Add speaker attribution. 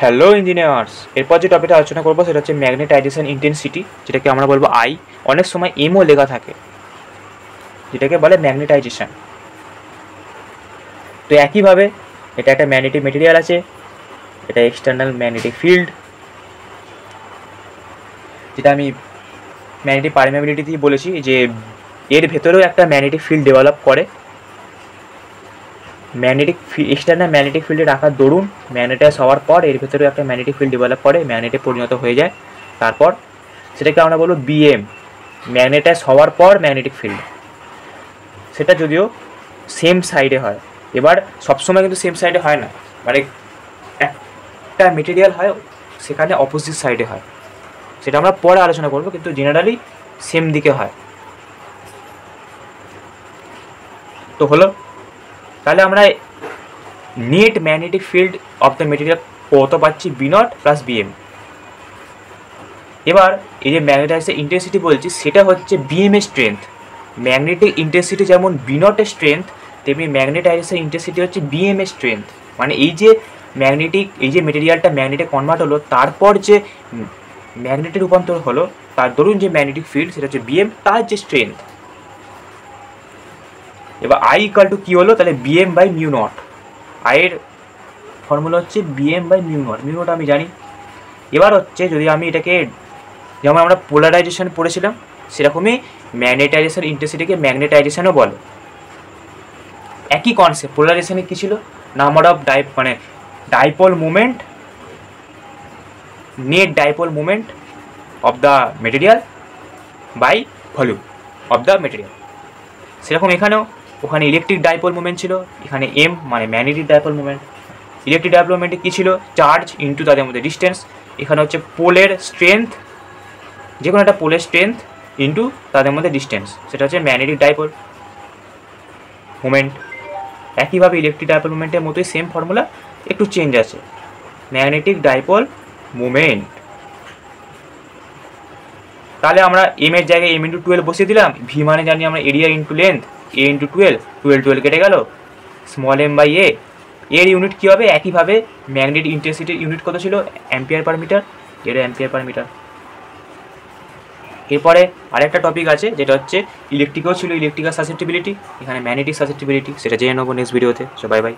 Speaker 1: Hello engineers, এরপর যে টপিকটা আলোচনা করবো সেটা হচ্ছে ম্যাগনেটাইজেশন ইন্টেন্সিটি, যেটাকে আমরা বলবো আই। অনেক সময় এমও লেখা থাকে, যেটাকে বলে ম্যাগনেটাইজেশন। তো একইভাবে এটা একটা ম্যাগনেটিক মেটেরিয়াল আছে, এটা এক্সটার্নাল ম্যাগনেটিক ফিল্ড, যেটা আমি ম্যাগনেটিক পারমেবিলিটি দিয়ে বলেছি যে এর ভেতরেও একটা ম্যাগনেটিক ফিল্ড ডেভেলপ করে। এক্সটার্নাল ম্যাগনেটিক ফিল্ডে রাখার দরুন ম্যাগনেটাইজ হওয়ার পর এর ভেতরে একটা ম্যাগনেটিক ফিল্ড ডেভেলপ করে, ম্যাগনেটে পরিণত হয়ে যায়। তারপর সেটাকে আমরা বলবো বিএম, ম্যাগনেটাইজ হওয়ার পর ম্যাগনেটিক ফিল্ড। সেটা যদিও সেম সাইডে হয়। এবার সবসময় কিন্তু সেম সাইডে হয় না, মানে একটা মেটেরিয়াল হয় সেখানে অপোজিট সাইডে হয়, সেটা আমরা পরে আলোচনা করবো, কিন্তু জেনারেলি সেম দিকে হয়। তো হলো, তাহলে আমরা net magnetic field of the material কত পাচ্ছি? B naught plus BM. এবার এই যে ম্যাগনেটাইজের ইন্টেন্সিটি বলছি, সেটা হচ্ছে বিএম এর স্ট্রেংথ। ম্যাগনেটিক ইন্টেন্সিটি যেমন বি নটের স্ট্রেংথ, তেমনি ম্যাগনেটাইজেশন ইন্টেন্সিটি হচ্ছে বিএম এর স্ট্রেংথ। মানে এই যে মেটেরিয়ালটা ম্যাগনেটে কনভার্ট হলো, তারপর যে ম্যাগনেটে রূপান্তর হলো, তার দরুন যে ম্যাগনেটিক ফিল্ড, সেটা হচ্ছে বিএম, তার যে স্ট্রেংথ। এবার আই ইকাল টু কী হলো? তাহলে বিএম বাই মিউ নট। আইয়ের ফর্মুলা হচ্ছে BM by mu naught. Mu naught আমি জানি। এবার হচ্ছে যদি আমি এটাকে, যেমন আমরা পোলারাইজেশন পড়েছিলাম, সেরকমই ম্যাগনেটাইজেশন ইন্টেন্সিটিকে ম্যাগনেটাইজেশনও বলে। একই কনসেপ্ট। পোলারাইজেশনে কী ছিল? Number of dipole movement, net dipole movement of the material by volume of the material. সেরকম এখানেও, ওখানে ইলেকট্রিক ডাইপোল মুভমেন্ট ছিল, এখানে এম মানে magnetic dipole movement. Electric dipole মুভমেন্টে কী ছিল? চার্জ ইন্টু তাদের মধ্যে ডিস্টেন্স। এখানে হচ্ছে পোলের স্ট্রেংথ, যে কোনো একটা পোলের স্ট্রেংথ ইন্টু তাদের মধ্যে ডিস্টেন্স, সেটা হচ্ছে ম্যাগনেটিক ডাইপোল মুভমেন্ট। একইভাবে ইলেকট্রিক ডাইপোল মুভমেন্টের মতোই সেম ফর্মুলা, একটু চেঞ্জ আছে। ম্যাগনেটিক ডাইপোল মুভমেন্ট, তাহলে আমরা এম এর জায়গায় এম ইন্টু 12 বসিয়ে দিলাম। ভি মানে জানি আমরা এরিয়া ইন্টু লেন্থ, এ ইন্টু 12 কেটে গেল, স্মল এম বাই এ। এর ইউনিট কী হবে? একইভাবে ম্যাগনেটিক ইন্টেন্সিটির ইউনিট কত ছিল? অ্যাম্পিয়ার পার মিটার, এর অ্যাম্পিয়ার পার মিটার। এরপরে আরেকটা টপিক আছে, যেটা হচ্ছে ইলেকট্রিকও ছিল, ইলেকট্রিক্যাল সাসেপ্টিবিলিটি। এখানে ম্যাগনেটিক সাসেপ্টিবিলিটি, সেটা জেনে নেবো নেক্সট ভিডিওতে। So bye bye.